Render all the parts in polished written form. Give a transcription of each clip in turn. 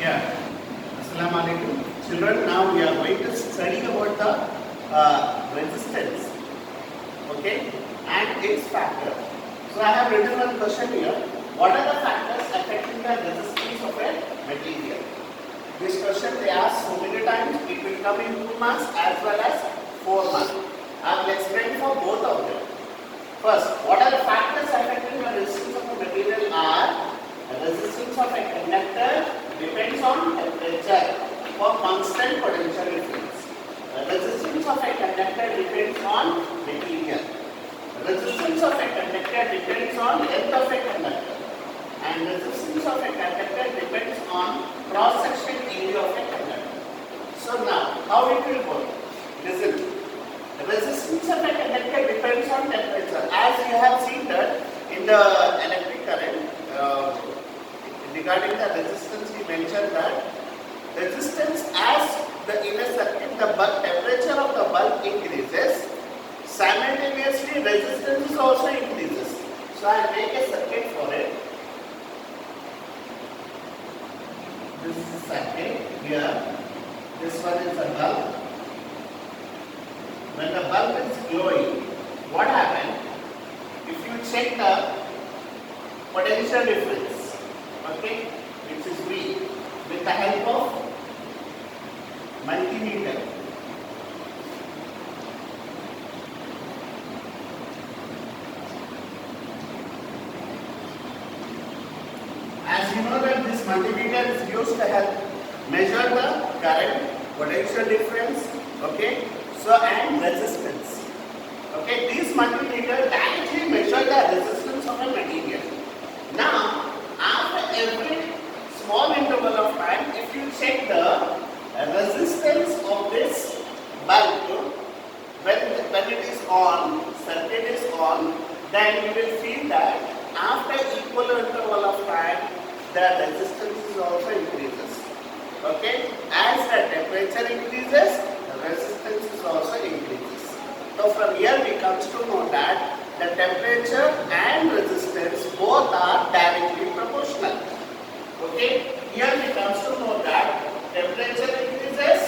Yeah. Assalamu alaikum. Children, now we are going to study about the resistance, okay, and its factor. So I have written one question here. What are the factors affecting the resistance of a material? This question they ask so many times. It will come in 2 marks as well as 4 marks. I will explain for both of them. First, what are the factors affecting the resistance of a material are the resistance of a conductor depends on temperature for constant potential difference. The resistance of a conductor depends on material. The resistance of a conductor depends on length of a conductor. And resistance of a conductor depends on cross-section area of a conductor. So now, how it will work? Listen. The resistance of a conductor depends on temperature. As you have seen that in the electric current, regarding the resistance, we mentioned that resistance as the inner circuit, the temperature of the bulb increases, simultaneously resistance also increases. So I will make a circuit for it. This is the circuit here. This one is the bulb. When the bulb is glowing, what happens? If you check the potential difference, okay, which is V, with the help of multimeter. As you know that this multimeter is used to help measure the current, potential difference, okay, so and resistance. Okay, these multimeters directly measure the resistance of a material. Now, after every small interval of time, if you check the resistance of this bulb, when it is on, circuit is on, then you will feel that after equal interval of time, the resistance is also increases. Okay, as the temperature increases, the resistance is also increases. So from here we comes to know that the temperature and resistance both are directly proportional. Okay, here we comes to know that temperature increases,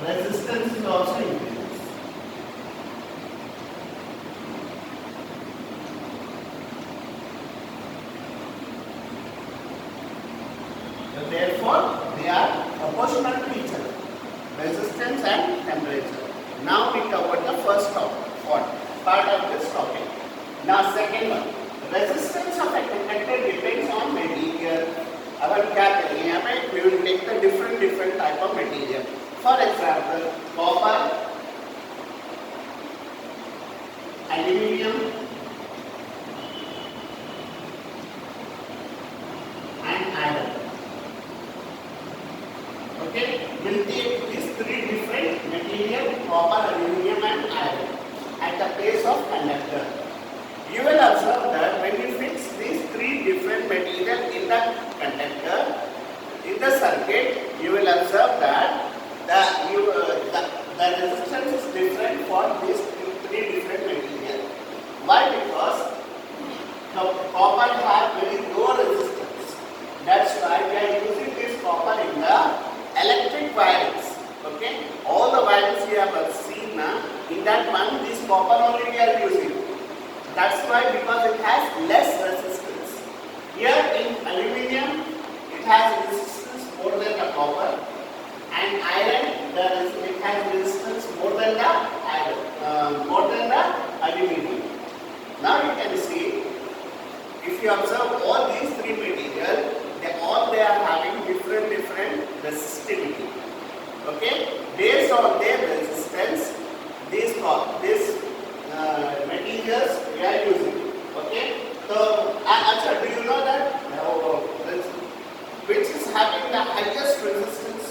resistance is also increases. So therefore, they are proportional to each other, resistance and temperature. Now we covered the first part of this topic. Now second one, resistance of a conductor depends on material. अब क्या करेंगे यहाँ पे? We will take the different type of material. For example, copper, aluminium, and iron. Okay, we'll take these three different material, copper, aluminium and iron at the place of conductor. You will observe that when you fix these three different material in the conductor, in the circuit, you will observe that the resistance is different for these three different material. Why? Because the copper has very low resistance. That's why we are using this copper in the electric wirings. Okay, all the wirings we have seen now, in that one this copper only we are using. That's why, because it has less resistance. Here in aluminium, it has resistance more than the copper, and iron it has resistance more than the iron, more than the aluminium. Now you can see, if you observe all these three materials, they are having different resistivity. Okay, based on their resistance, these materials we are using. Okay, so do you know that which is having the highest resistance,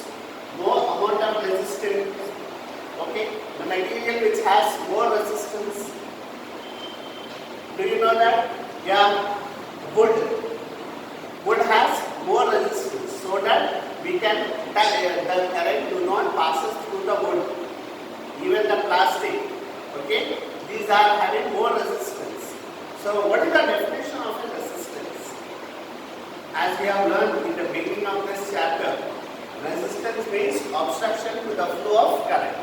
more amount of resistance? Okay, the material which has more resistance. Do you know that? Yeah, wood. Wood has more resistance, so that we can the current do not passes through the wood. Even the plastic, okay, these are having more resistance. So what is the definition of a resistance? As we have learned in the beginning of this chapter, resistance means obstruction to the flow of current.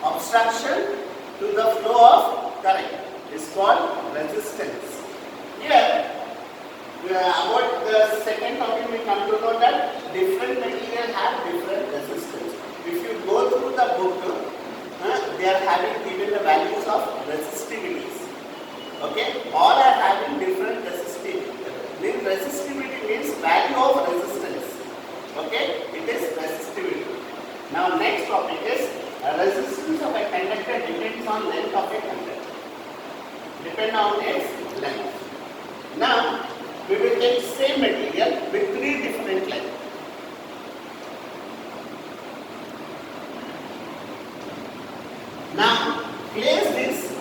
Obstruction to the flow of current is called resistance. Here, about the second topic, we come to know that different materials have different resistance. If you go through the book, they are having given the values of resistivities. Okay, all are having different resistivity. Resistivity means value of resistance. Okay, it is resistivity. Now next topic is resistance of a conductor depends on length of a conductor. Depend on its length. Now we will take same material with three different lengths. Now place this,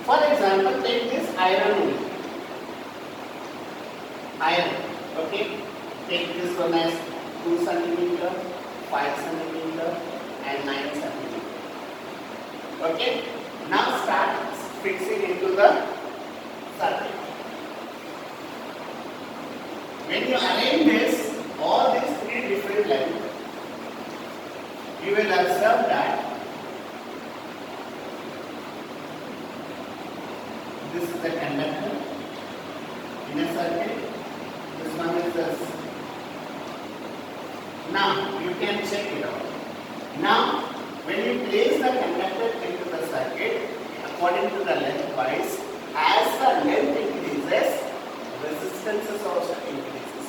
for example, take this iron only. Iron, okay, take this one as 2 cm, 5 cm and 9 cm. Okay, now start fixing into the circuit. When you arrange this, all these three different lengths, you will observe that this is the conductor in a circuit. This one is this. Now you can check it out. Now when you place the conductor into the circuit, according to the length wise, as the length increases, resistance also increases.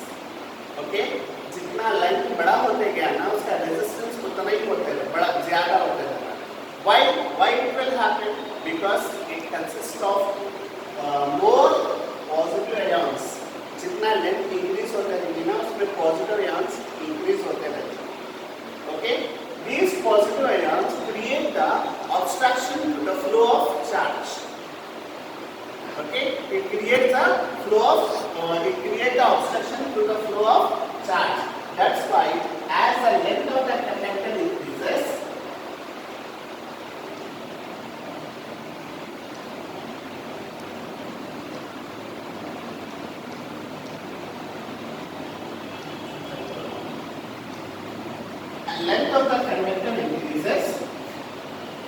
Okay? जितना length बड़ा होते गया ना, उसका resistance उतना ही होते गया, बड़ा ज़्यादा होते गया. Why it will happen? Because it consists of more positive ions. जितना length increase होते रहेगी ना, उसमें positive ions increase होते रहेंगे. Okay? These positive ions create the obstruction to the flow of charge. Okay? It creates the obstruction to the flow of charge. That's why as the length of the conductor increases, length of the conductor increases,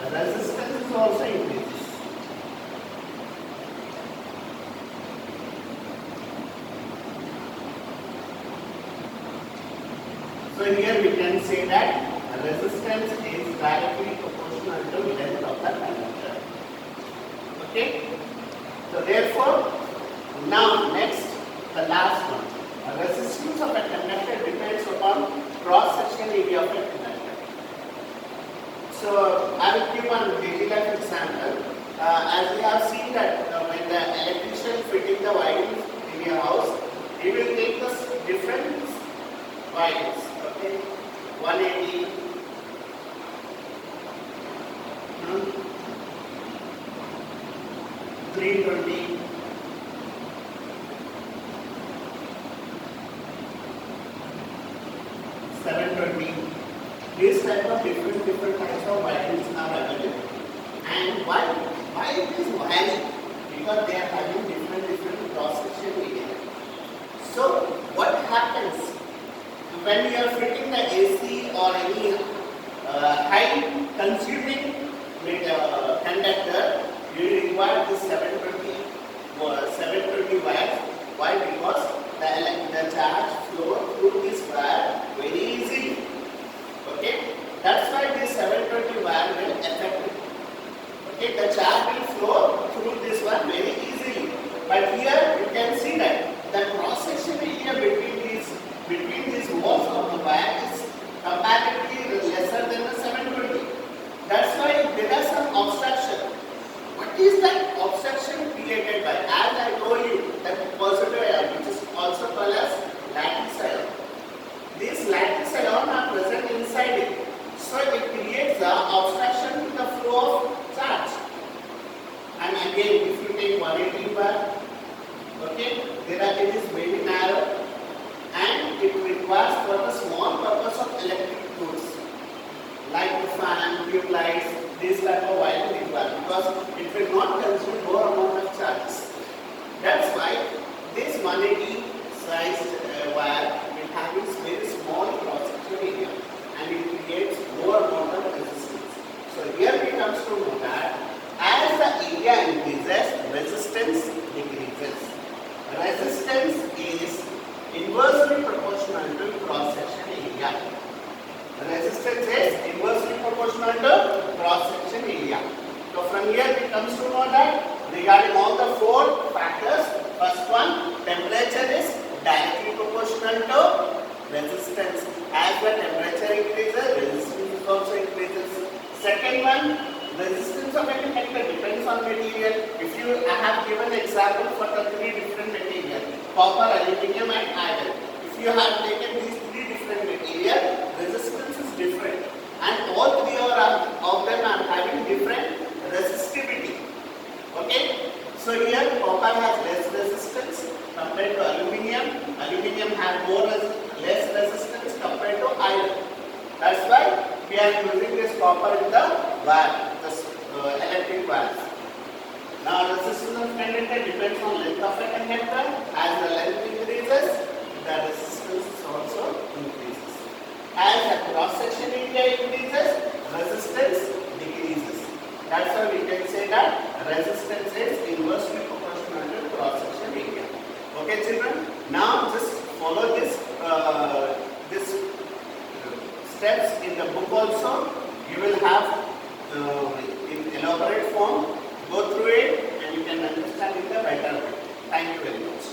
the resistance also increases. So here we can say that resistance is directly proportional to length of the conductor. Okay? So therefore, now next, the last one. The resistance of a conductor depends upon cross-section area of a conductor. So I will give one daily life example. As we have seen that when the electrician fitting the wires in your house, he will take the different wires. Okay, 180, 320, 720. These type of different types of wirings are available. And why it is wiring? Because they are having different cross-section area. So what happens when you are fitting the AC or any high consuming conductor, you require this 720 wires. Why? Because the charge flow through this wire very easily. Okay, that's why this 720 wire will affect it. Okay, the charge will flow through this one very easily. But here you can see that the cross-section area between these walls of the wire is comparatively lesser than the 720. That's why there are some obstruction. What is that obstruction created by? As I told you, that positive ion, which is also called as lattice ion. These lattice ions are present inside it. So it creates the obstruction to the flow of charge. And again, if you take 180 wire, okay, it is very narrow and it requires for the small purpose of electric goods like the fan, tube lights, this type of wiring required. because it will not consume more amount of charges. That's why this 180 sized wire will have its very small cross-section area and it creates more amount of resistance. So here we comes to know that as the area increases, resistance decreases. Resistance is inversely proportional to cross-section area. Resistance is inversely proportional to cross-section area. So from here it comes to know that regarding all the four factors, first one, temperature is directly proportional to resistance. As the temperature increases, resistance also increases. Second one, resistance of a conductor depends on material. If you, I have given example for the three different materials, copper, aluminum and iron. If you have taken these three different materials, resistance is different. And all three of them are having different resistivity. Okay? So here copper has less resistance compared to aluminum. Aluminum has less resistance compared to iron. That's why we are using this copper in the wire, the electric wires. Now resistance of conductor depends on length of a conductor. As the length increases, the resistance also increases. As the cross-section area increases, resistance decreases. That's why we can say that resistance is inversely proportional to cross-section area. Okay, children? Now just follow this steps in the book also. You will have in elaborate form. Go through it and you can understand it the better way. Thank you very much.